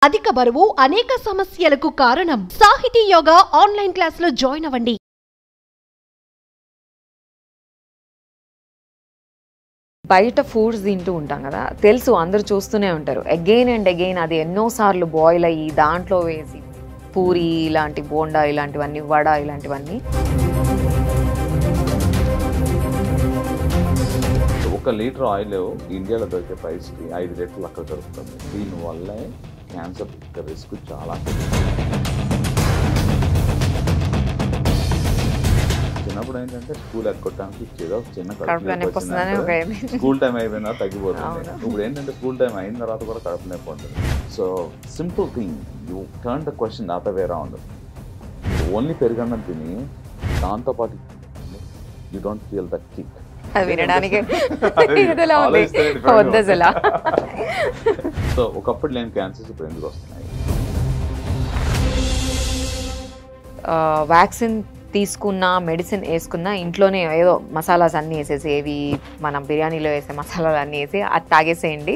అధిక బరువు అనేక సమస్యలకు కారణం. సాహితీ యోగా ఆన్లైన్ క్లాసులో జాయిన్ అవ్వండి. బయట ఫుడ్స్ తింటూ ఉంటాం కదా, తెలుసు అందరూ చూస్తూనే ఉంటారు. అగైన్ అండ్ అగైన్ అది ఎన్నోసార్లు బాయిల్ అయ్యి దాంట్లో వేసి పూరి ఇలాంటి బోండా ఇలాంటివన్నీ, వడ ఇలాంటివన్నీ. ఒక లీటర్ ఆయిల్ ఇండియాలో దొరికే ప్రైస్కి 5 లీటర్లు అక్కడ దొరుకుతుంది. దీనివల్లే క్యాన్సర్ రిస్క్ చాలా. చిన్నప్పుడు ఏంటంటే స్కూల్ ఎక్కొట్టడానికి ఇచ్చేదో చిన్న స్కూల్ టైం అయిపోయినా తగ్గిపోతుంది. ఇప్పుడు ఏంటంటే స్కూల్ టైం అయిన తర్వాత కూడా కడుపు నొప్పి ఉంటుంది. So simple thing, you turn the question the other way around. Only పెరుగన్నం తిని దాంతోపాటు you don't feel that kick. అది వినడానికి సో ఒకప్పుడు లేని క్యాన్సర్స్ ఇప్పుడు ఎందుకు వస్తున్నాయి? వ్యాక్సిన్ తీసుకున్నా, మెడిసిన్ వేసుకున్నా ఇంట్లోనే ఏదో మసాలాస్ అన్నీ వేసేసి, ఏవి మనం బిర్యానీలో వేసే మసాలాలు అన్నీ వేసి అది తాగేసేయండి.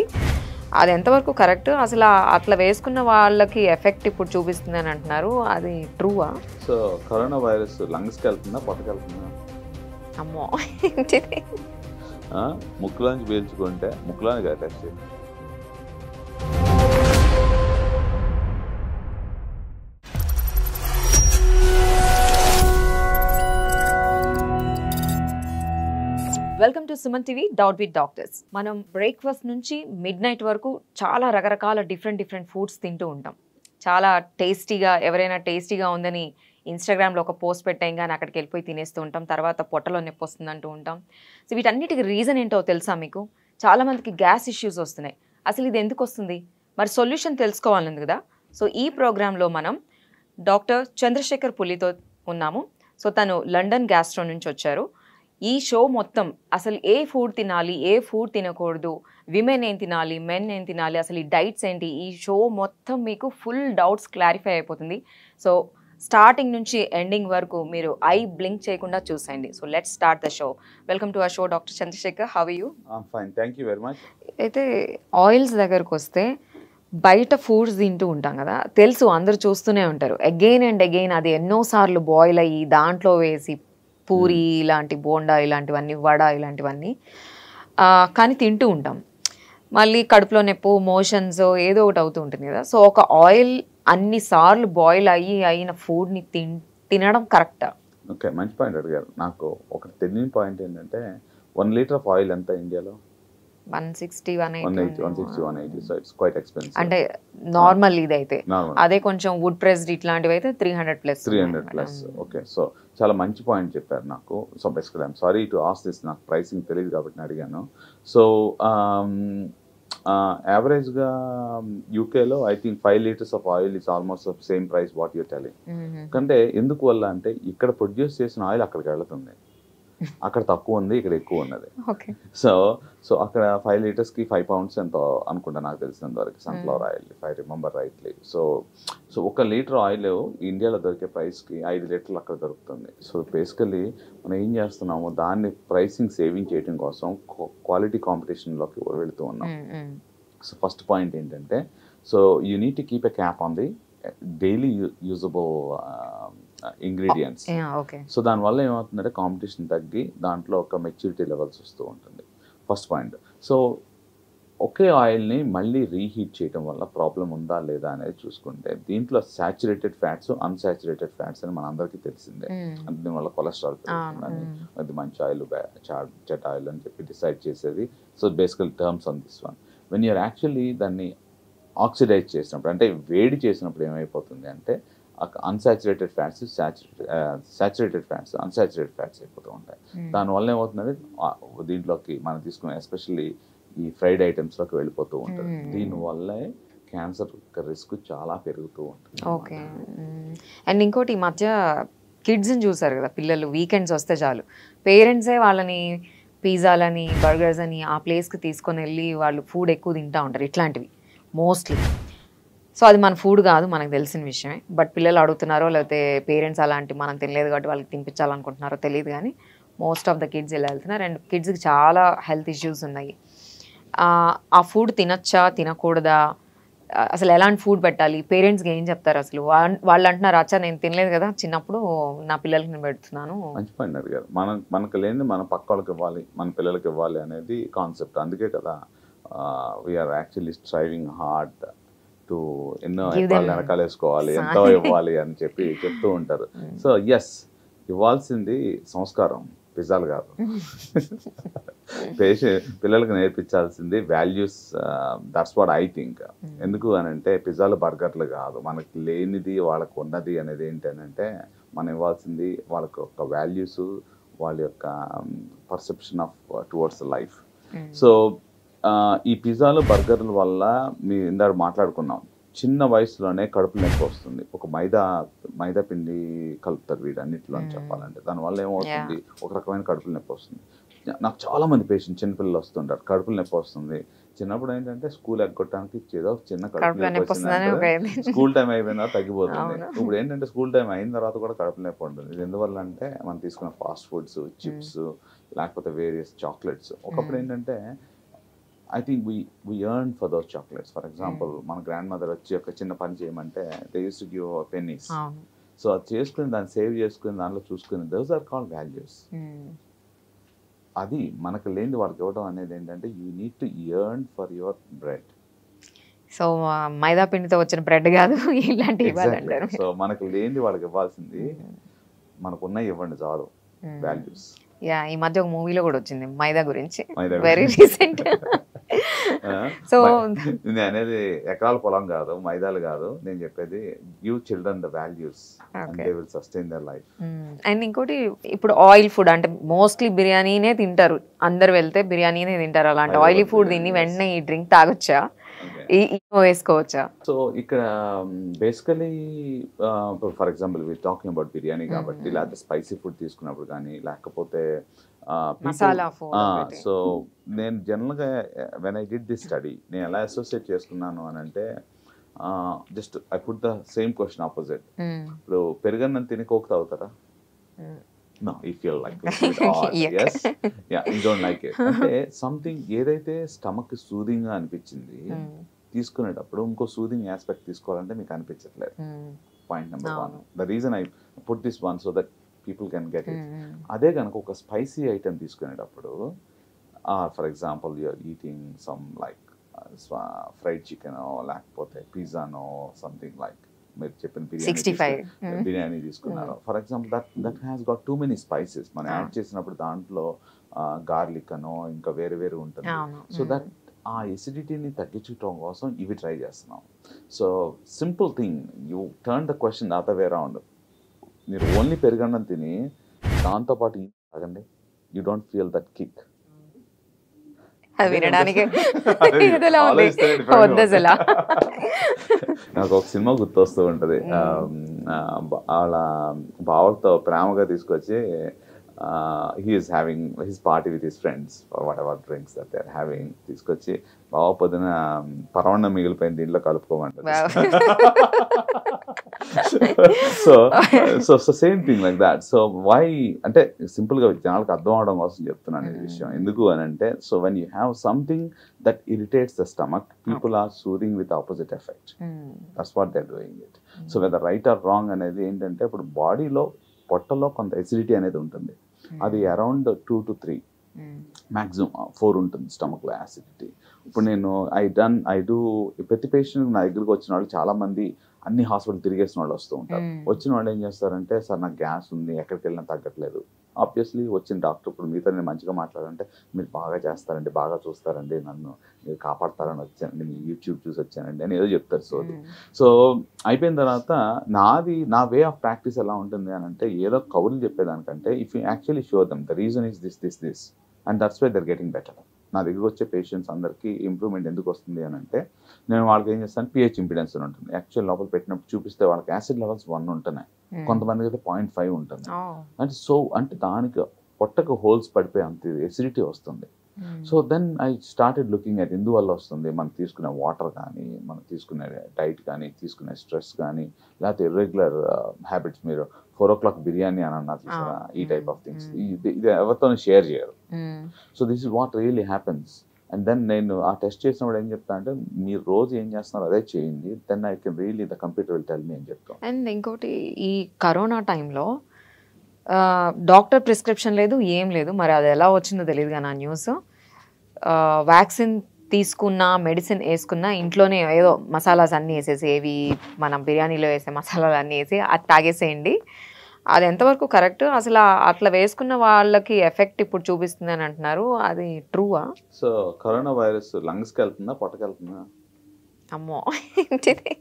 అది ఎంతవరకు కరెక్ట్? అసలు అట్లా వేసుకున్న వాళ్ళకి ఎఫెక్ట్ ఇప్పుడు చూపిస్తుంది అని అంటున్నారు. అది ట్రూవా? సో కరోనా వైరస్ లంగ్స్కి వెళ్తుందా, పొట్టకి వెళ్తుందా? అమ్మో, ముక్కులోంచి పీల్చుకుంటే ముక్కులోని కదా టెస్ట్ చేయండి. Welcome to Suman TV doubt with doctors. మనం బ్రేక్ఫాస్ట్ నుంచి మిడ్ నైట్ వరకు చాలా రకరకాల డిఫరెంట్ ఫుడ్స్ తింటూ ఉంటాం. చాలా టేస్టీగా, ఎవరైనా టేస్టీగా ఉందని ఇన్స్టాగ్రామ్లో ఒక పోస్ట్ పెట్టాం కానీ అక్కడికి వెళ్ళిపోయి తినేస్తూ ఉంటాం. తర్వాత పొట్టలో నొప్పి వస్తుంది అంటూ ఉంటాం. సో వీటన్నిటికి రీజన్ ఏంటో తెలుసా మీకు? చాలామందికి గ్యాస్ ఇష్యూస్ వస్తున్నాయి. అసలు ఇది ఎందుకు వస్తుంది? మరి సొల్యూషన్ తెలుసుకోవాలని కదా. సో ఈ ప్రోగ్రాంలో మనం డాక్టర్ చంద్రశేఖర్ పులితో ఉన్నాము. సో తను లండన్ గ్యాస్ట్రో నుంచి వచ్చారు. ఈ షో మొత్తం అసలు ఏ ఫుడ్ తినాలి, ఏ ఫుడ్ తినకూడదు, విమెన్ ఏం తినాలి, మెన్ ఏం తినాలి, అసలు ఈ డైట్స్ ఏంటి, ఈ షో మొత్తం మీకు ఫుల్ డౌట్స్ క్లారిఫై అయిపోతుంది. సో స్టార్టింగ్ నుంచి ఎండింగ్ వరకు మీరు ఐ బ్లింక్ చేయకుండా చూసేయండి. So let's start the show. Welcome to our show doctor Chandrasekhar. How are you? Fine, thank you very much. అయితే ఆయిల్స్ దగ్గరకు వస్తే, బయట ఫుడ్స్ తింటూ ఉంటాం కదా, తెలుసు అందరూ చూస్తూనే ఉంటారు. అగైన్ అండ్ అగైన్ అది ఎన్నోసార్లు బాయిల్ అయ్యి దాంట్లో వేసి పూరి ఇలాంటి బోండా ఇలాంటివన్నీ, వడ ఇలాంటివన్నీ కానీ తింటూ ఉంటాం. మళ్ళీ కడుపులో నొప్పి, మోషన్స్ ఏదో ఒకటి అవుతూ ఉంటుంది కదా. సో ఒక ఆయిల్ అన్నిసార్లు బాయిల్ అయిన ఫుడ్ని తినడం కరెక్టా? ఓకే, మంచి పాయింట్ అడిగారు. నాకు ఒక తెలియని పాయింట్ ఏంటంటే 1 లీటర్ ఆఫ్ ఆయిల్ ఎంత ఇండియాలో? 160, 180. So it's quite expensive. అంటే నార్మల్ ఇదైతే. అదే కొంచెం వుడ్ ప్రెస్డ్ ఇట్లాంటివి అయితే 300+. ఓకే, సో చాలా మంచి పాయింట్ చెప్పారు నాకు. So basically I'm sorry to ask this, నాకు ప్రైసింగ్ తెలియదు కాబట్టి అడిగాను. సో యావరేజ్గా యూకేలో I think 5 litres of oil is almost same price what you're telling. అంటే ఎందుకు వల్ల అంటే ఇక్కడ ప్రొడ్యూస్ చేసిన ఆయిల్ అక్కడికి వెళ్తుంది. అక్కడ తక్కువ ఉంది, ఇక్కడ ఎక్కువ ఉన్నది. సో అక్కడ 5 లీటర్స్కి 5 pounds ఎంతో అనుకుంటా, నాకు తెలిసినంత వరకు sunflower oil, if I remember rightly. So 1 litre oil ఇండియాలో దొరికే ప్రైస్కి 5 లీటర్లు అక్కడ దొరుకుతుంది. సో బేసికలీ మనం ఏం చేస్తున్నాము, దాన్ని ప్రైసింగ్ సేవింగ్ చేయడం కోసం క్వాలిటీ కాంపిటీషన్లోకి వెళుతూ ఉన్నాం. సో ఫస్ట్ పాయింట్ ఏంటంటే, so you need to keep a cap on the daily usable ingredients. So దానివల్ల ఏమవుతుందంటే కాంపిటీషన్ తగ్గి దాంట్లో ఒక మెచ్యూరిటీ లెవెల్స్ వస్తూ ఉంటుంది. First point. సో ఒకే ఆయిల్ని మళ్ళీ రీహీట్ చేయడం వల్ల ప్రాబ్లం ఉందా లేదా అనేది చూసుకుంటే, దీంట్లో సాచురేటెడ్ ఫ్యాట్స్, అన్సాచురేటెడ్ ఫ్యాట్స్ అని మనందరికీ తెలిసిందే. అంటే దీనివల్ల కొలెస్ట్రాల్ పెరుగుతుందని, అది మంచి ఆయిల్, చెడ్డ ఆయిల్ అని చెప్పి డిసైడ్ చేసేది. So basic terms on this one. When you're actually దాన్ని ఆక్సిడైజ్ చేసినప్పుడు, అంటే వేడి చేసినప్పుడు ఏమైపోతుంది అంటే unsaturated fats saturated fats, unsaturated fats అయిపోతూ ఉంటాయి. దానివల్ల ఏమవుతుందంటే దీంట్లోకి మనం తీసుకునే ఎస్పెషల్లీ ఈ ఫ్రైడ్ ఐటమ్స్లోకి వెళ్ళిపోతూ ఉంటుంది. దీనివల్లే క్యాన్సర్ రిస్క్ చాలా పెరుగుతూ ఉంటుంది. ఓకే. అండ్ ఇంకోటి, ఈ మధ్య కిడ్స్ని చూసారు కదా, పిల్లలు వీకెండ్స్ వస్తే చాలు పేరెంట్సే వాళ్ళని పిజ్జాలని, బర్గర్స్ అని ఆ ప్లేస్కి తీసుకొని వెళ్ళి వాళ్ళు ఫుడ్ ఎక్కువ తింటూ ఉంటారు, ఇట్లాంటివి మోస్ట్లీ. సో అది మన ఫుడ్ కాదు, మనకు తెలిసిన విషయమే. బట్ పిల్లలు అడుగుతున్నారో లేకపోతే పేరెంట్స్ అలాంటి మనం తినలేదు కాబట్టి వాళ్ళకి తినిపించాలనుకుంటున్నారో తెలియదు, కానీ మోస్ట్ ఆఫ్ ద కిడ్స్ ఇలా వెళ్తున్నారు. అండ్ కిడ్స్కి చాలా హెల్త్ ఇష్యూస్ ఉన్నాయి. ఆ ఫుడ్ తినచ్చా తినకూడదా, అసలు ఎలాంటి ఫుడ్ పెట్టాలి, పేరెంట్స్కి ఏం చెప్తారు అసలు? వాళ్ళు అంటున్నారు అచ్చా నేను తినలేదు కదా చిన్నప్పుడు, నా పిల్లలకి నేను పెడుతున్నాను. మంచి పాయింట్ అడిగారు. మనకు లేని మన పక్క వాళ్ళకి ఇవ్వాలి, మన పిల్లలకి ఇవ్వాలి అనేది కాన్సెప్ట్. అందుకే కదా we're actually striving hard to ఎన్నో వెనకాల వేసుకోవాలి, ఎంతో ఇవ్వాలి అని చెప్తూ ఉంటారు. సో ఎస్, ఇవ్వాల్సింది సంస్కారం, పిజ్జాలు కాదు. పిల్లలకు నేర్పించాల్సింది values. That's what I think. ఎందుకు అని అంటే పిజ్జాలు బర్గర్లు కాదు, మనకి లేనిది వాళ్ళకు ఉన్నది అనేది ఏంటంటే మనం ఇవ్వాల్సింది వాళ్ళకి ఒక వాల్యూస్, వాళ్ళ యొక్క perception of towards life. So ఈ పిజ్జాలు బర్గర్ల వల్ల మీ ఇందాక మాట్లాడుకున్నాం, చిన్న వయసులోనే కడుపు నొప్పి వస్తుంది. ఒక మైదా పిండి కలుపుతారు వీటన్నిటిలో అని చెప్పాలంటే, దానివల్ల ఏమవుతుంది, ఒక రకమైన కడుపులు నొప్పి వస్తుంది. నాకు చాలా మంది పేషెంట్ చిన్నపిల్లలు వస్తుంటారు, కడుపులు నొప్పి వస్తుంది. చిన్నప్పుడు ఏంటంటే స్కూల్ ఎగ్గొట్టడానికి ఏదో చిన్న కడుపు నొప్పి వచ్చిందంటే స్కూల్ టైం అయిపోయిన తర్వాత తగ్గిపోతుంది. ఇప్పుడు ఏంటంటే స్కూల్ టైం అయిన తర్వాత కూడా కడుపు నొప్పి ఉంటుంది. ఇది ఎందువల్ల అంటే మనం తీసుకున్న ఫాస్ట్ ఫుడ్స్, చిప్స్, లేకపోతే వేరియస్ చాక్లెట్స్. ఒకప్పుడు ఏంటంటే I think we earned for those chocolates. For example, మన గ్రాండ్ మదర్ వచ్చి ఒక చిన్న పని చేయమంటే they used to give pennies. So అది చేసుకుని దాన్ని సేవ్ చేసుకుని దాంట్లో చూసుకుని those are called values. అది మనకు లేనిది వాళ్ళకి ఇవ్వడం అనేది ఏంటంటే you need to earn for your bread. So మైదా పిండితో వచ్చిన బ్రెడ్ కాదు, ఇలాంటివి ఇవ్వాలంటారు. సో మనకు లేనిది వాళ్ళకి ఇవ్వాల్సింది మనకున్న ఇవ్వండి చాలు, వాల్యూస్. యా, ఈ మధ్య ఒక మూవీలో కూడా వచ్చింది మైదా గురించి, వెరీ రీసెంట్. సో నేను అనేది ఎకరాల పొలం కాదు, మైదాలు కాదు, నేను చెప్పేది give children the values and they will sustain their life. And ఇంకోటి, ఇప్పుడు ఆయిల్ ఫుడ్ అంటే మోస్ట్లీ బిర్యానీనే తింటారు, అందరు వెళ్తే బిర్యానీనే తింటారు. అలాంటి ఆయిలీ ఫుడ్ తిని వెంటనే ఈ డ్రింక్ తాగొచ్చా, వేసుకోవచ్చా? సో ఇక్కడ basically for example we're talking about biryani కాబట్టి, లేకపోతే స్పైసీ ఫుడ్ తీసుకున్నప్పుడు కానీ, లేకపోతే సో నేను జనరల్గా when I did this study నేను ఎలా అసోసియేట్ చేసుకున్నాను అని అంటే, just I put the same question opposite. ఇప్పుడు పెరుగన్నం తిని కోక్ తాగుతారా? No, you feel like yes, yeah, you don't like it. అంటే సంథింగ్ ఏదైతే స్టమక్ సూదింగ్ గా అనిపించింది తీసుకునేటప్పుడు ఇంకో సూదింగ్ ఆస్పెక్ట్ తీసుకోవాలంటే మీకు అనిపించట్లేదు. Point number 1. The reason I put this one so that people can get it. అదే కనుక ఒక స్పైసీ ఐటమ్ తీసుకునేటప్పుడు, for example you're eating some like fried chicken లేకపోతే పిజ్జానో సంథింగ్ లైక్ మీరు చెప్పిన బిర్యానీ తీసుకున్నారు for example, that has got too many spices. మనం యాడ్ చేసినప్పుడు దాంట్లో గార్లిక్ అనో ఇంకా వేరే వేరే ఉంటుంది. సో దట్ ఆ ఎసిడిటీని తగ్గించడం కోసం ఇవి ట్రై చేస్తున్నాం. So simple thing, you turn the question other way around. మీరు ఓన్లీ పెరుగన్నం తిని దాంతోపాటు తాగండి, you don't feel that kick. నాకు ఒక సినిమా గుర్తొస్తూ ఉంటుంది, వాళ్ళ బావతో ప్రేమగా తీసుకొచ్చి he is having his party with his friends or whatever drinks that they are having, తీసుకొచ్చి బావ పొద్దున పరవన్నం మిగిలిపోయింది దీంట్లో కలుపుకోమంటారు. So same thing like that. So why అంటే సింపుల్ గా జనాలకు అర్థం అవడం కోసం చెప్తున్నాను ఈ విషయం. ఎందుకు అని అంటే, so when you have something that irritates the stomach, people are soothing with opposite effect. That's what they are doing it. So whether right or wrong అనేది ఏంటంటే, ఇప్పుడు బాడీలో పొట్టలో కొంత ఎసిడిటీ అనేది ఉంటుంది, అది అరౌండ్ 2 to 3 మ్యాక్సిమం 4 ఉంటుంది స్టమక్లో యాసిడిటీ. ఇప్పుడు నేను ఐ డూ ప్రతి పేషెంట్ నా దగ్గరకు వచ్చిన వాళ్ళు చాలా మంది అన్ని హాస్పిటల్ తిరిగేసిన వాళ్ళు వస్తూ ఉంటారు. వచ్చిన వాళ్ళు ఏం చేస్తారంటే, సార్ నాకు గ్యాస్ ఉంది, ఎక్కడికి వెళ్ళినా తగ్గట్లేదు. ఆబ్వియస్లీ వచ్చిన డాక్టర్ ఇప్పుడు మీతో నేను మంచిగా మాట్లాడాలంటే, మీరు బాగా చేస్తారండి, బాగా చూస్తారండి, నన్ను మీరు కాపాడతారని వచ్చానండి, మీ యూట్యూబ్ చూసి వచ్చానండి అని ఏదో చెప్తారు. సో అయిపోయిన తర్వాత నా వే ఆఫ్ ప్రాక్టీస్ ఎలా ఉంటుంది అని అంటే, ఏదో కౌలు చెప్పేదానికంటే, if you actually show them the reason is this and that's why they're getting better. నా దగ్గర వచ్చే పేషెంట్స్ అందరికీ ఇంప్రూవ్మెంట్ ఎందుకు వస్తుంది అని అంటే, నేను వాళ్ళకి ఏం చేస్తాను, పిహెచ్ ఇంపిడెన్స్ అని ఉంటుంది. యాక్చువల్ లోపల పెట్టినప్పుడు చూపిస్తే వాళ్ళకి యాసిడ్ లెవెల్స్ 1 ఉంటున్నాయి, కొంతమందికి అయితే 0.5 ఉంటుంది. అంటే అంటే దానికి పొట్టకు హోల్స్ పడిపోయి అంత ఎసిడిటీ వస్తుంది. So then I started looking at ఎందువల్ల వస్తుంది. మనం తీసుకునే వాటర్ కానీ, మనం తీసుకునే డైట్ కానీ, తీసుకునే స్ట్రెస్ కానీ, లేకపోతే ఇర్రెగ్యులర్ హ్యాబిట్స్. మీరు 4 o'clock బిర్యానీ అని అన్నారు చూసారా, ఈ టైప్ ఆఫ్ థింగ్స్ ఇది ఎవరితో షేర్ చేయరు. So this is what really happens. And then నేను ఆ టెస్ట్ చేసినప్పుడు ఏం చెప్తా అంటే మీరు రోజు ఏం చేస్తున్నారు అదే చేయండి, then I can really the computer will tell me అని చెప్తాం. అండ్ ఇంకోటి ఈ కరోనా టైంలో డాక్టర్ ప్రిస్క్రిప్షన్ లేదు, ఏం లేదు, మరి అది ఎలా వచ్చిందో తెలియదు కానీ ఆ న్యూస్. వ్యాక్సిన్ తీసుకున్నా, మెడిసిన్ వేసుకున్నా, ఇంట్లోనే ఏదో మసాలాస్ అన్నీ వేసేసి, ఏవి మనం బిర్యానీలో వేసే మసాలాలు అన్నీ వేసి అది తాగేసేయండి. అది ఎంతవరకు కరెక్ట్? అసలు అట్లా వేసుకున్న వాళ్ళకి ఎఫెక్ట్ ఇప్పుడు చూపిస్తుంది అని అంటున్నారు, అది ట్రూవా? సో కరోనా వైరస్ లంగ్స్కి వెళ్తుందా, పొట్టకి వెళ్తుందా? అమ్మో ఏంటిది?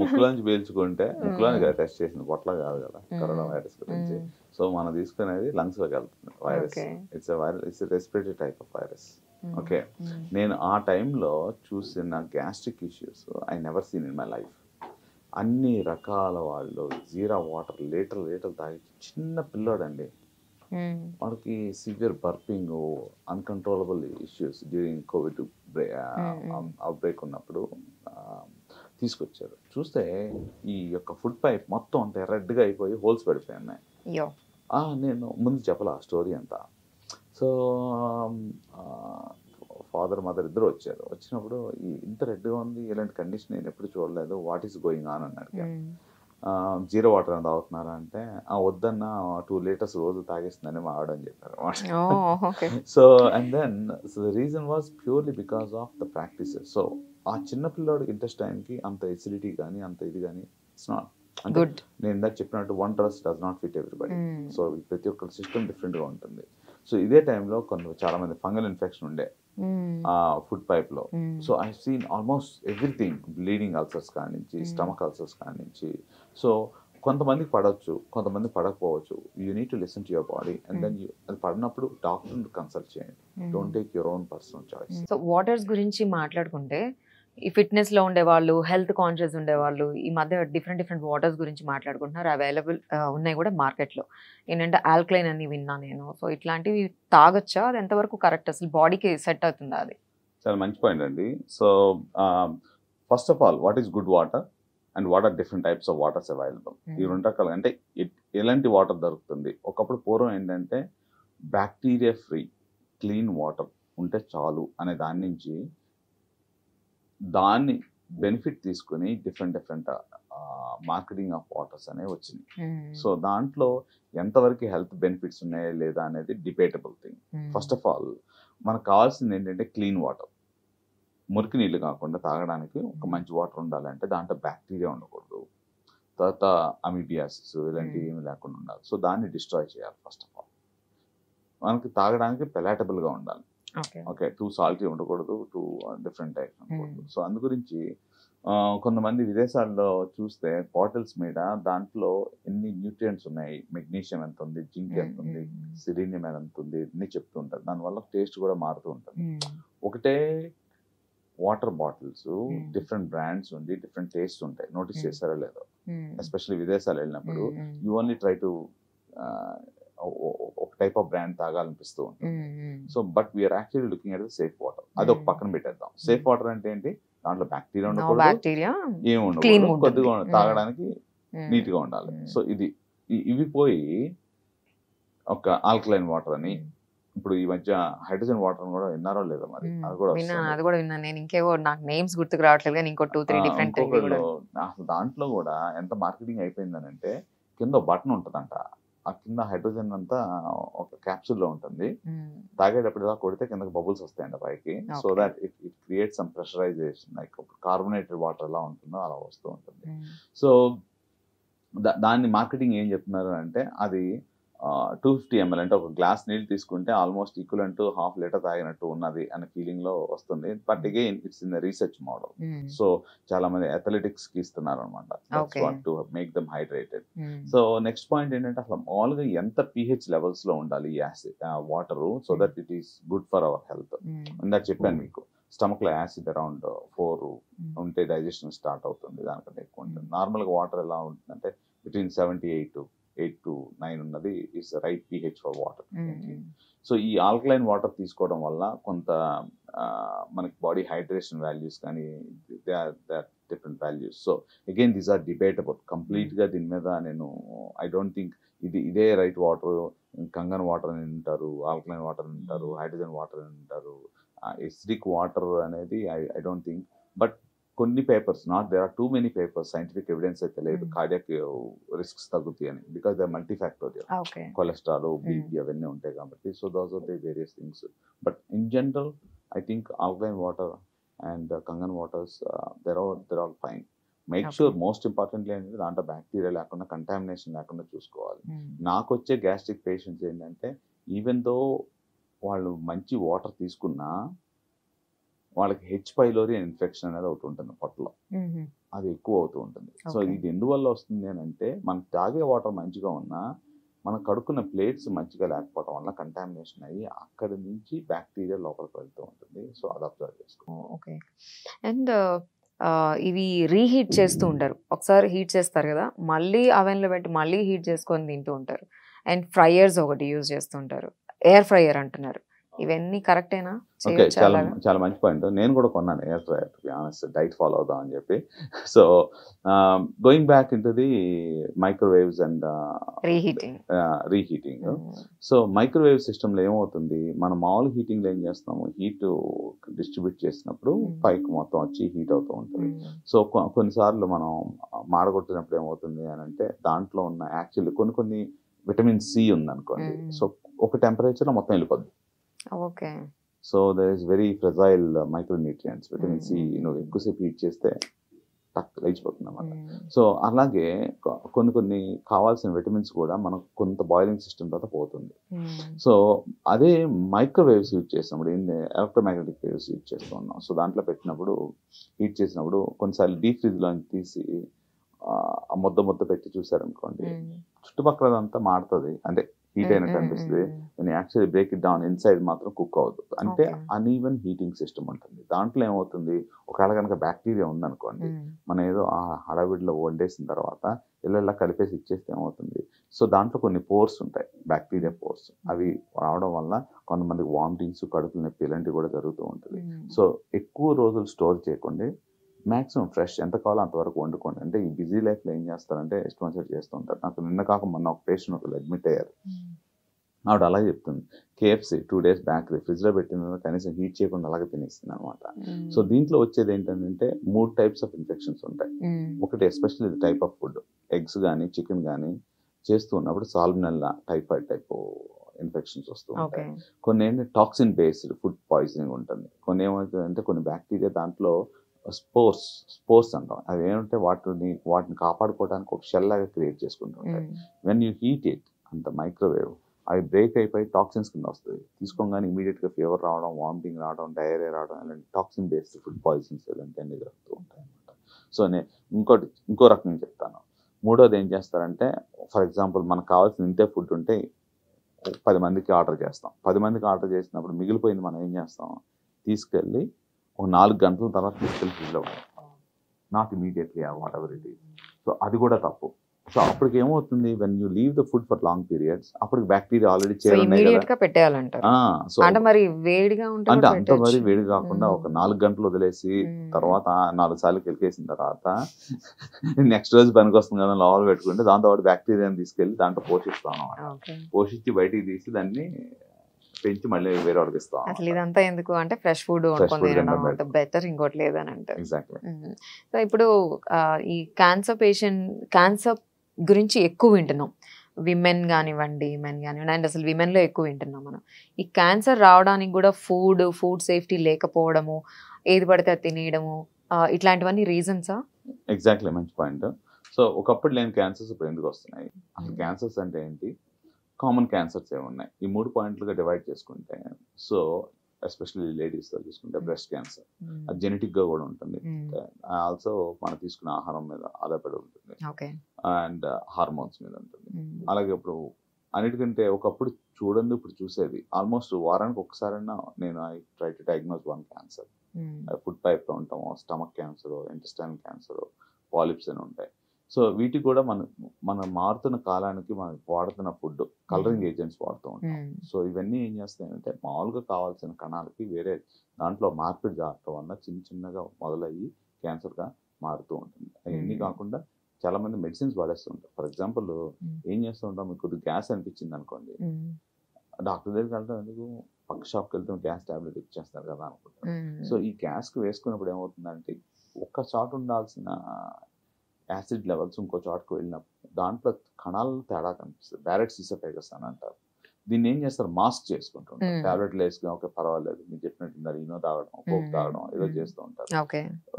ముక్కులోంచి పీల్చుకుంటే, ముక్కులోని కదా టెస్ట్ చేసింది, పొట్టలో కాదు కదా కరోనా వైరస్ గురించి. సో మనం తీసుకునేది లంగ్స్లోకి వెళ్తుంది virus. It's virus, it's respiratory type of virus. Okay, నేను ఆ టైంలో చూసిన gastric issues I never seen in my life. అన్ని రకాల వాళ్ళు జీరా వాటర్ లీటర్ తాగి, చిన్న పిల్లోడండి, వాడికి severe burping, uncontrollable issues during Covid outbreak ఉన్నప్పుడు తీసుకొచ్చారు. చూస్తే ఈ యొక్క ఫుడ్ పైప్ మొత్తం అంటే రెడ్గా అయిపోయి హోల్స్ పడిపోయాయి. నేను ముందు చెప్పాల ఆ స్టోరీ అంతా. సో ఫాదర్ మదర్ ఇద్దరు వచ్చారు. వచ్చినప్పుడు ఇంత రెడ్గా ఉంది, ఇలాంటి కండిషన్ నేను ఎప్పుడు చూడలేదు, వాట్ ఈస్ గోయింగ్ ఆన్ అని అడిగాను. జీరో వాటర్ అని తాగుతున్నారా అంటే వద్దన్న 2 లీటర్స్ రోజు తాగేస్తుందని మా ఆవిడ అని చెప్పారు. So and then the reason was purely because of the practices. So ఆ చిన్న పిల్లోడికి ఇంటెస్టైన్కి అంత ఎసిడిటీ కానీ అంత ఇది కానీ ఇట్స్ నాట్ గుడ్. నేను ఇందాక చెప్పినట్టు one dress does not fit everybody. So ప్రతి ఒక్కరి సిస్టమ్ డిఫరెంట్గా ఉంటుంది. సో ఇదే టైంలో చాలా మంది ఫంగల్ ఇన్ఫెక్షన్ ఉండే ఫుడ్ పైప్ లో. So I seen almost everything, bleeding ulcers కాడి నుంచి, స్టమక్ అల్సర్స్ కాడి నుంచి. సో కొంతమందికి పడవచ్చు, కొంతమంది పడకపోవచ్చు. You need to listen to your body and then అది పడినప్పుడు డాక్టర్ని కన్సల్ట్ చేయండి. Don't take your own personal choice. So waters గురించి మాట్లాడుకుంటే, ఈ ఫిట్నెస్ లో ఉండేవాళ్ళు, హెల్త్ కాన్షియస్ ఉండేవాళ్ళు ఈ మధ్య డిఫరెంట్ వాటర్స్ గురించి మాట్లాడుకుంటున్నారు. అవైలబుల్ ఉన్నాయి కూడా మార్కెట్లో. ఏంటంటే ఆల్కలైన్ అని విన్నా నేను. సో ఇట్లాంటివి తాగొచ్చా? అది ఎంతవరకు కరెక్ట్? అసలు బాడీకి సెట్ అవుతుందా అది? చాలా మంచి పాయింట్ అండి. So first of all, what is good water and what are different types of waters available? ఈ 2 రకాలు అంటే ఎలాంటి వాటర్ దొరుకుతుంది? ఒకప్పుడు పూర్వం ఏంటంటే బ్యాక్టీరియా ఫ్రీ క్లీన్ వాటర్ ఉంటే చాలు అనే దాని నుంచి దాన్ని బెనిఫిట్ తీసుకుని డిఫరెంట్ మార్కెటింగ్ ఆఫ్ వాటర్స్ అనేవి వచ్చినాయి. సో దాంట్లో ఎంతవరకు హెల్త్ బెనిఫిట్స్ ఉన్నాయా లేదా అనేది debatable thing. First of all, మనకు కావాల్సింది ఏంటంటే క్లీన్ వాటర్. మురికి నీళ్ళు కాకుండా తాగడానికి ఒక మంచి వాటర్ ఉండాలంటే దాంట్లో బ్యాక్టీరియా ఉండకూడదు, తర్వాత అమీబియాసిస్ ఇలాంటివి ఏమి లేకుండా ఉండాలి. సో దాన్ని డిస్ట్రాయ్ చేయాలి. ఫస్ట్ ఆఫ్ ఆల్ మనకి తాగడానికి పెలాటబుల్గా ఉండాలి. ఓకే, టూ సాల్టీ ఉండకూడదు, టూ డిఫరెంట్ టైప్స్ ఉండకూడదు. సో అందు గురించి కొంతమంది విదేశాల్లో చూస్తే బాటిల్స్ మీద దాంట్లో ఎన్ని న్యూట్రియంట్స్ ఉన్నాయి, మెగ్నీషియం ఎంత ఉంది, జింక్ ఎంత ఉంది, సిలీనియం ఎంత ఉంది అన్ని చెప్తూ ఉంటారు. దానివల్ల టేస్ట్ కూడా మారుతూ ఉంటుంది. ఒకటే వాటర్ బాటిల్స్ డిఫరెంట్ బ్రాండ్స్ ఉండి డిఫరెంట్ టేస్ట్ ఉంటాయి. నోటీస్ చేశారో లేదో? ఎస్పెషల్లీ విదేశాలు వెళ్ళినప్పుడు యూ ఓన్లీ ట్రై టు ఒక టైప్ ఆఫ్ బ్రాండ్ తాగాలనిపిస్తూ ఉంటుంది. So but we're actually looking at the safe water. అది ఒక పక్కన పెట్టేద్దాం. సేఫ్ వాటర్ అంటే ఏంటి? దాంట్లో బ్యాక్టీరియా ఉండకూడదు, ఏమి ఉండకూడదు, కొద్దిగా తాగడానికి నీట్ గా ఉండాలి. సో ఇవి పోయి ఒక ఆల్కలైన్ వాటర్ అని, ఇప్పుడు ఈ మధ్య హైడ్రోజన్ వాటర్ కూడా విన్నారో లేదో మరి? అది కూడా విన్నాను నేను. ఇంకేవో నాకు నేమ్స్ గుర్తుకు రావట్లేదు కానీ ఇంకో 2-3 డిఫరెంట్. దాంట్లో కూడా ఎంత మార్కెటింగ్ అయిపోయిందనంటే కింద బటన్ ఉంటుందంట, ఆ కింద హైడ్రోజన్ అంతా ఒక క్యాప్సూల్లో ఉంటుంది. తాగేటప్పుడు ఇలా కొడితే కిందకి బబుల్స్ వస్తాయంట పైకి. So that it create some pressurization, like carbonated water ఎలా ఉంటుందో అలా వస్తూ ఉంటుంది. సో దాన్ని మార్కెటింగ్ ఏం చెప్తున్నారు అంటే అది 250 ml అంటే ఒక గ్లాస్ నీళ్ళు తీసుకుంటే ఆల్మోస్ట్ ఈక్వలెంట్ టు 1/2 లీటర్ తాగినట్టు ఉన్నది అనే ఫీలింగ్ లో వస్తుంది. But again it's in the research model. So చాలా మంది అథ్లెటిక్స్ కి ఇస్తున్నారు అనమాట, to make them hydrated. So next point ఏంటంటే అసలు మామూలుగా ఎంత pH లెవెల్స్ లో ఉండాలి ఈ acid water, so that it is good for our health. ఇందాక చెప్పాను మీకు, స్టమక్ లో యాసిడ్ అరౌండ్ 4 ఉంటే డైజెషన్ స్టార్ట్ అవుతుంది, దానికంటే ఎక్కువ ఉంటుంది. నార్మల్ గా వాటర్ ఎలా ఉంటుందంటే బిట్వీన్ 8 to 9 ఉన్నది is right pH for water. So ఈ ఆల్కలైన్ వాటర్ తీసుకోవడం వల్ల కొంత మనకి బాడీ హైడ్రేషన్ వాల్యూస్ కానీ they are different values. So again these are debatable. Complete గా దీని మీద నేను ఐ డోంట్ థింక్ ఇదే రైట్ వాటర్. కంగన్ వాటర్ అని అంటారు, ఆల్కలైన్ వాటర్ అని అంటారు, హైడ్రోజన్ వాటర్ అని అంటారు, ఎసిడిక్ వాటర్ అనేది ఐ డోంట్ థింక్. బట్ కొన్ని papers, there are too many papers, scientific evidence అయితే లేదు కార్డియాక్ రిస్క్స్ తగ్గుతాయి అని, because they multifactorial, cholesterol, BP అవన్నీ ఉంటాయి కాబట్టి. So those are the various things. But in general I think alkaline water and Kangen waters they're all fine. Make sure most importantly ఏంటంటే దాంట్లో bacteria లేకుండా, contamination లేకుండా చూసుకోవాలి. నాకు వచ్చే గ్యాస్ట్రిక్ పేషెంట్స్ ఏంటంటే ఈవెన్ దో వాళ్ళు మంచి వాటర్ తీసుకున్నా వాళ్ళకి హెచ్ పైలోరీ ఇన్ఫెక్షన్ అనేది ఒకటి ఉంటుంది పొట్టలో, అది ఎక్కువ అవుతూ ఉంటుంది. సో ఇది ఎందువల్ల వస్తుంది అని అంటే మనం తాగే వాటర్ మంచిగా ఉన్నా మనం కడుక్కున్న ప్లేట్స్ మంచిగా లేకపోవడం వల్ల కంటామినేషన్ అయ్యి అక్కడి నుంచి బ్యాక్టీరియా లోపలికి వెళ్తూ ఉంటుంది. సో అది అబ్జర్వ్ చేసుకో. ఓకే. అండ్ ఇవి రీహీట్ చేస్తూ ఉంటారు, ఒకసారి హీట్ చేస్తారు కదా, మళ్ళీ అవెన్లో పెట్టి మళ్ళీ హీట్ చేసుకొని తింటూ ఉంటారు. అండ్ ఫ్రైయర్స్ ఒకటి యూజ్ చేస్తుంటారు, ఎయిర్ ఫ్రైయర్ అంటున్నారు. ఇవన్నీ కరెక్టేనా? ఓకే, చాలా మంచి పాయింట్. నేను కూడా కొన్నాను air fryer, to be honest, diet follow అవుదాం అని చెప్పి. So going back in to the microwaves and reheating. So microwave సిస్టంలో ఏమవుతుంది, మనం మామూలు హీటింగ్లో ఏం చేస్తాము, హీట్ డిస్ట్రిబ్యూట్ చేసినప్పుడు పైకి మొత్తం వచ్చి హీట్ అవుతూ ఉంటుంది. సో కొన్నిసార్లు మనం మాడగొట్టినప్పుడు ఏమవుతుంది అని అంటే దాంట్లో ఉన్న యాక్చువల్లీ కొన్ని విటమిన్ సి ఉందనుకోండి, సో ఒక టెంపరేచర్లో మొత్తం వెళ్ళిపోద్ది. Okay. So there is very fragile micronutrients, vitamin C నువ్వు ఎక్కువసేపు హీట్ చేస్తే టక్ లేచిపోతుంది అన్నమాట. సో అలాగే కొన్ని కావాల్సిన విటమిన్స్ కూడా మనకు కొంత బాయిలింగ్ సిస్టమ్ తర్వాత పోతుంది. సో అదే మైక్రోవేవ్స్ యూజ్ చేసినప్పుడు ఎలక్ట్రోమాగ్నెటిక్ వేవ్స్ యూజ్ చేస్తూ ఉన్నాం. సో దాంట్లో పెట్టినప్పుడు హీట్ చేసినప్పుడు కొన్నిసార్లు డీప్ ఫ్రిడ్జ్లో తీసి ముద్ద పెట్టి చూసారనుకోండి, చుట్టుపక్కలదంతా మాడుతుంది, అంటే హీట్ అయినట్టు అనిపిస్తుంది. నేను actually break it down inside మాత్రం కుక్ అవ్వదు, అంటే అన్ఈవెన్ హీటింగ్ సిస్టమ్ ఉంటుంది. దాంట్లో ఏమవుతుంది, ఒకవేళ కనుక బ్యాక్టీరియా ఉందనుకోండి, మనం ఏదో ఆ హడావిడిలో వండేసిన తర్వాత ఇలా కలిపేసి ఇచ్చేస్తే ఏమవుతుంది, సో దాంట్లో కొన్ని పోర్స్ ఉంటాయి, బ్యాక్టీరియా పోర్స్, అవి రావడం వల్ల కొంతమందికి వామిటింగ్స్, కడుపులు నొప్పి ఇలాంటివి కూడా జరుగుతూ ఉంటుంది. సో ఎక్కువ రోజులు స్టోర్ చేయకుండా మ్యాక్సిమం ఫ్రెష్ ఎంత కావాలో అంతవరకు వండుకోండి. అంటే ఈ బిజీ లైఫ్లో ఏం చేస్తారంటే ఇష్టం చేస్తూ ఉంటారు. నాకు నిన్న కాక మొన్న ఒక పేషెంట్ ఒకళ్ళు అడ్మిట్ అయ్యారు. ఆవిడ అలాగే చెప్తుంది, KFC 2 days బ్యాక్ ఫ్రిడ్జ్లో పెట్టిన కనీసం హీట్ చేయకుండా అలాగే తినేస్తుంది అనమాట. సో దీంట్లో వచ్చేది ఏంటంటే 3 types ఆఫ్ ఇన్ఫెక్షన్స్ ఉంటాయి. ఒకటి ఎస్పెషల్లీ ఇది టైప్ ఆఫ్ ఫుడ్, ఎగ్స్ కానీ చికెన్ కానీ చేస్తూ ఉన్నప్పుడు సాల్మొనెల్లా, టైఫాయిడ్ టైప్ ఇన్ఫెక్షన్స్ వస్తూ ఉంటాయి. కొన్ని ఏంటంటే టాక్సిన్ బేస్డ్ ఫుడ్ పాయిజనింగ్ ఉంటుంది. కొన్ని ఏమవుతుందంటే కొన్ని బ్యాక్టీరియా దాంట్లో స్పోర్స్ అంటాం, అవి ఏంటంటే వాటిని కాపాడుకోవడానికి ఒక షెల్ లాగా క్రియేట్ చేసుకుంటూ ఉంటాయి. వెన్ యూ హీట్ ఇట్ అంత మైక్రోవేవ్, అవి బ్రేక్ అయిపోయి టాక్సిన్స్ కింద వస్తుంది. తీసుకోగానే ఇమీడియట్గా ఫీవర్ రావడం, వామిటింగ్ రావడం, డయేరియా రావడం, అలాంటి టాక్సిన్ బేస్డ్ ఫుడ్ పాయిజన్స్ ఇలాంటివన్నీ జరుగుతూ ఉంటాయి అన్నమాట. సో నేను ఇంకో రకంగా చెప్తాను. మూడోది ఏం చేస్తారంటే, ఫర్ ఎగ్జాంపుల్ మనకు కావాల్సిన ఇంతే ఫుడ్ ఉంటే 10 మందికి ఆర్డర్ చేస్తాం. 10 మందికి ఆర్డర్ చేసినప్పుడు మిగిలిపోయింది మనం ఏం చేస్తాం, తీసుకెళ్ళి ఒక 4 గంటల తర్వాత తీసుకెళ్ళి ఫ్రిడ్జ్లో ఉంటాం, not immediately what ever it is. So అది కూడా తప్పు. సో అప్పటికి ఏమవుతుంది, when you leave the food for long periods, అప్పటికి బ్యాక్టీరియా ఆల్రెడీ పెట్టేయాలంటారు. అంటే మరి వేడిగా అంటే అంత మరి వేడి కాకుండా ఒక 4 గంటలు వదిలేసి తర్వాత 4 సార్లు కెలికేసిన తర్వాత నెక్స్ట్ రోజు పనికి వస్తుంది కదా లోపల పెట్టుకుంటే దాంతో పాటు బ్యాక్టీరియాని తీసుకెళ్ళి దాంట్లో పోషిస్తాం అన్నమాట. పోషించి బయటికి తీసి దాన్ని పెంచి మళ్ళీ వేరే వాడికి ఇస్తాం. అసలు ఇదంతా ఎందుకు అంటే ఫ్రెష్ ఫుడ్ బెటర్, ఇంకోటి లేదని అంటారు. ఎగ్జాక్ట్లీ. సో ఇప్పుడు ఈ క్యాన్సర్ గురించి ఎక్కువ వింటున్నాం, విమెన్ కానివ్వండి, మెన్ కానివ్వండి, అండ్ అసలు విమెన్లో ఎక్కువ వింటున్నాం మనం. ఈ క్యాన్సర్ రావడానికి కూడా ఫుడ్ సేఫ్టీ లేకపోవడము, ఏది పడితే అది తినేయడము, ఇట్లాంటివన్నీ రీజన్సా? ఎగ్జాక్ట్లీ, మంచి పాయింట్. సో ఒకప్పుడు లేని క్యాన్సర్స్ ఇప్పుడు ఎందుకు వస్తున్నాయి, అసలు క్యాన్సర్స్ అంటే ఏంటి, కామన్ క్యాన్సర్స్ ఏమున్నాయి, ఈ 3 పాయింట్లుగా డివైడ్ చేసుకుంటే, సో ఎస్పెషల్లీ లేడీస్తో చూసుకుంటే బ్రెస్ట్ క్యాన్సర్, అది జెనెటిక్గా కూడా ఉంటుంది. ఆల్సో మనం తీసుకునే ఆహారం మీద ఆధారపడి ఉంటుంది, అండ్ హార్మోన్స్ మీద ఉంటుంది. అలాగే ఇప్పుడు అన్నిటికంటే ఒకప్పుడు చూడండి ఇప్పుడు చూసేది ఆల్మోస్ట్ వారానికి ఒకసారైనా నేను I try to diagnose 1 cancer. Food పైప్లో ఉంటాము, stomach cancer, intestinal cancer, polyps అని ఉంటాయి. సో వీటికి కూడా మనం మారుతున్న కాలానికి మనం వాడుతున్న ఫుడ్ కలరింగ్ ఏజెంట్స్ వాడుతూ ఉంటాం. సో ఇవన్నీ ఏం చేస్తాయంటే మామూలుగా కావాల్సిన కణాలకి వేరే దాంట్లో మార్పిడి జరగడం వల్ల చిన్నగా మొదలయ్యి క్యాన్సర్గా మారుతూ ఉంటుంది. అవన్నీ కాకుండా చాలా మంది మెడిసిన్స్ వాడేస్తూ ఉంటారు. ఫర్ ఎగ్జాంపుల్ ఏం చేస్తూ ఉంటాం, మీకు కొద్దిగా గ్యాస్ అనిపించింది అనుకోండి, డాక్టర్ దగ్గరికి వెళ్తాం ఎందుకు, పక్క షాప్కి వెళ్తే గ్యాస్ టాబ్లెట్ ఇచ్చేస్తారు కదా అనుకుంటారు. సో ఈ గ్యాస్కి వేసుకున్నప్పుడు ఏమవుతుందంటే ఒక్క చోట ఉండాల్సిన యాసిడ్ లెవెల్స్ ఇంకో చోటకు వెళ్ళినప్పుడు దాంట్లో కణాలను తేడా కనిపిస్తుంది. బ్యారెట్స్ ఈసోఫేగస్ అని అంటారు. దీన్ని ఏం చేస్తారు, మాస్క్ చేసుకుంటుంటారు. టాబ్లెట్లు వేసుకుని ఓకే పర్వాలేదు, మీరు చెప్పినట్టు ఇనో తాగడం, కోక్ తాగడం ఏదో చేస్తూ ఉంటారు.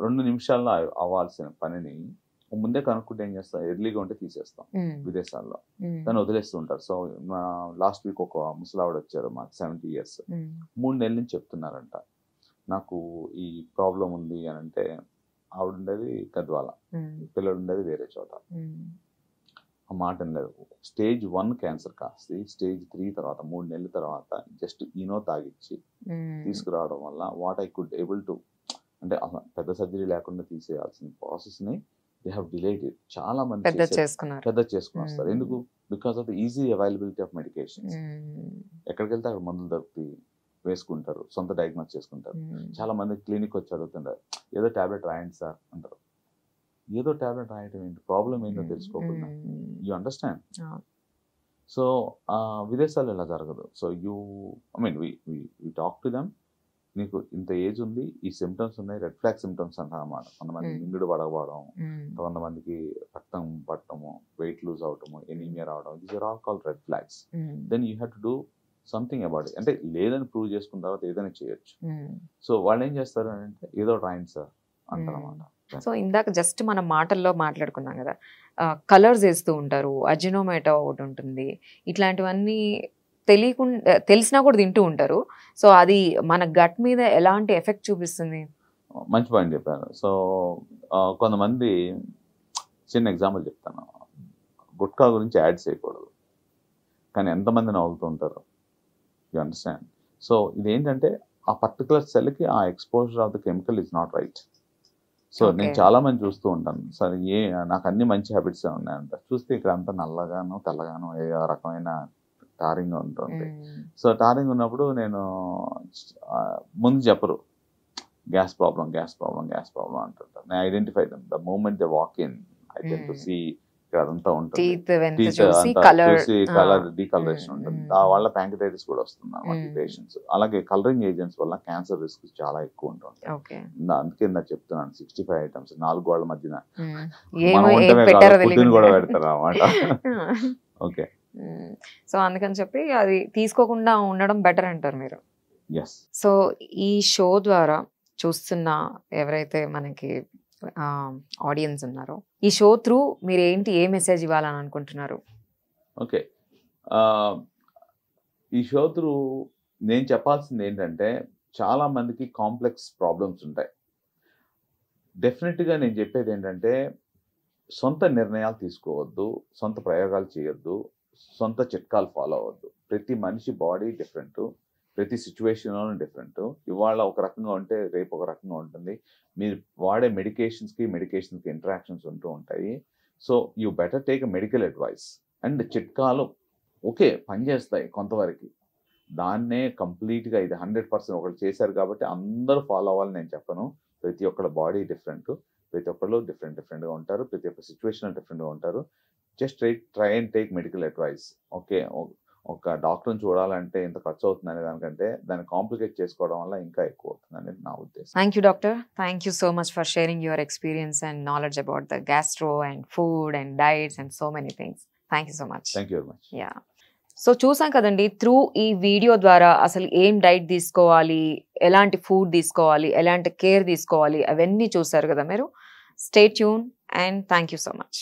2 నిమిషాల్లో అవ్వాల్సిన పనిని ముందే కనుక్కుంటే ఏం చేస్తాం, ఎర్లీగా ఉంటే తీసేస్తాం విదేశాల్లో, దాన్ని వదిలేస్తూ ఉంటారు. సో లాస్ట్ వీక్ ఒక ముసలావిడ వచ్చారు మాకు 70 years, 3 నెలల నుంచి చెప్తున్నారంట నాకు ఈ ప్రాబ్లం ఉంది అని. అంటే ఆవిడ ఉండేది గద్వాల, పిల్లలు ఉండేది వేరే చోట. ఆ మాట లేదు. స్టేజ్ 1 క్యాన్సర్ కాస్త స్టేజ్ 3 తర్వాత 3 నెలల తర్వాత జస్ట్ ఈనో తాగిచ్చి తీసుకురావడం వల్ల what I could able to, అంటే పెద్ద సర్జరీ లేకుండా తీసేయాల్సిన ప్రాసెస్ని దే హ్యావ్ డిలేడ్ ఇట్. చాలా మంది పెద్ద చేసుకుని వస్తారు. ఎందుకు? Because of the easy availability of medications. ఎక్కడికి వెళ్తే అక్కడ మందులు దొరికి వేసుకుంటారు, సొంత డయాగ్నోస్ చేసుకుంటారు. చాలా మంది క్లినిక్ వచ్చి అడుగుతుంటారు, ఏదో టాబ్లెట్ రాయండి సార్ అంటారు. ఏదో టాబ్లెట్ రాయటం ఏంటి, ప్రాబ్లం ఏంటో తెలుసుకోకుండా. You understand? సో విదేశాల్లో ఇలా జరగదు. So I mean we talk to them, నీకు ఇంత ఏజ్ ఉంది, ఈ సిమ్టమ్స్ ఉన్నాయి, రెడ్ ఫ్లాగ్ సిమ్టమ్స్ అంటారు అన్నమాట. కొంతమంది మింగుడు పడకపోవడం, కొంతమందికి రక్తం పట్టడము, వెయిట్ లూజ్ అవటము, ఎనీమియా రావడం, these are all called red flags. Then you have to do something about it. అంటే లేదని ప్రూవ్ చేసుకున్న తర్వాత ఏదైనా చేయొచ్చు. సో వాళ్ళు ఏం చేస్తారు అంటే ఏదో రాయండి సార్ అంటారు అన్నమాట. సో ఇందాక జస్ట్ మనం మాటల్లో మాట్లాడుకున్నాం కదా, కలర్స్ వేస్తూ ఉంటారు, అజినోమోటో ఒకటి ఉంటుంది, ఇట్లాంటివన్నీ తెలిసినా కూడా తింటూ ఉంటారు. సో అది మన గట్ మీద ఎలాంటి ఎఫెక్ట్ చూపిస్తుంది? మంచి పాయింట్ చెప్పారు. సో కొంతమంది, చిన్న ఎగ్జాంపుల్ చెప్తాను, గుట్కా గురించి యాడ్ చేయకూడదు, కానీ ఎంతమంది నవ్వుతూ ఉంటారు. You understand? సో ఇదేంటంటే ఆ పర్టికులర్ సెల్కి ఆ exposure of the chemical is not right. So నేను చాలా మంది చూస్తూ ఉంటాను, సరే నాకు అన్ని మంచి హ్యాబిట్స్ ఉన్నాయంట, చూస్తే ఇక్కడ అంతా నల్లగాను తెల్లగాను ఏ రకమైన టారింగ్ ఉంటుంది. సో టారింగ్ ఉన్నప్పుడు నేను ముందు చెప్పరు, గ్యాస్ ప్రాబ్లం అంటుంటారు. నేను identify them the moment they walk in. I can to see ఇక్కడ అదంతా ఉంటుంది, కలర్ డీకలరేషన్ ఉంటుంది. వాళ్ళ ప్యాంక్రైటిస్ కూడా వస్తుంది పేషెంట్స్. అలాగే కలరింగ్ ఏజెంట్స్ వల్ల క్యాన్సర్ రిస్క్ చాలా ఎక్కువ ఉంటుంది. అందుకే నాకు చెప్తున్నాను 65 ఐటమ్స్ 4 వాళ్ళ మధ్యన మనం ఉంటేనే కాదు, ఫుడ్ని కూడా పెడతారు అన్నమాట. ఓకే, సో అందుకని చెప్పి అది తీసుకోకుండా ఉండడం బెటర్ అంటారు మీరు. సో ఈ షో ద్వారా చూస్తున్న ఎవరైతే మనకి ఆడియన్స్ ఉన్నారో, ఈ షో త్రూ మీరు ఏ మెసేజ్ ఇవ్వాలని అనుకుంటున్నారు? ఓకే, ఈ షో త్రూ నేను చెప్పాల్సింది ఏంటంటే, చాలా మందికి కాంప్లెక్స్ ప్రాబ్లమ్స్ ఉంటాయి. డెఫినెట్గా నేను చెప్పేది ఏంటంటే, సొంత నిర్ణయాలు తీసుకోవద్దు, సొంత ప్రయోగాలు చేయొద్దు, సొంత చిట్కాలు ఫాలో అవ్వద్దు. ప్రతి మనిషి బాడీ డిఫరెంట్, ప్రతి సిచ్యువేషన్లోనూ డిఫరెంట్. ఇవాళ ఒక రకంగా ఉంటే రేపు ఒక రకంగా ఉంటుంది. మీరు వాడే మెడికేషన్స్కి ఇంటరాక్షన్స్ ఉంటూ ఉంటాయి. So you better take a medical advice. And చిట్కాలు ఓకే పనిచేస్తాయి కొంతవరకు, దాన్నే కంప్లీట్గా ఇది 100% ఒకళ్ళు చేశారు కాబట్టి అందరూ ఫాలో అవ్వాలని నేను చెప్పను. ప్రతి ఒక్కళ్ళ బాడీ డిఫరెంట్, ప్రతి ఒక్కళ్ళు డిఫరెంట్గా ఉంటారు, ప్రతి ఒక్క సిచ్యువేషన్ డిఫరెంట్గా ఉంటారు. Just try and take medical advice. Okay, ఒక డాక్టర్ని చూడాలంటే ఇంత ఖర్చు అవుతుంది అనే దానికంటే దాన్ని కాంప్లికేట్ చేసుకోవడం వల్ల ఇంకా ఎక్కువ అవుతుంది అనేది నా ఉద్దేశం. Thank you doctor, thank you so much for sharing your experience and knowledge about the gastro and food and diets and so many things. Thank you so much. Thank you very much. Yeah, so చూసాం కదండి, through ఈ video ద్వారా అసలు ఏం diet తీసుకోవాలి, ఎలాంటి food తీసుకోవాలి, ఎలాంటి కేర్ తీసుకోవాలి, అవన్నీ చూసారు కదా మీరు. Stay tune and thank you so much.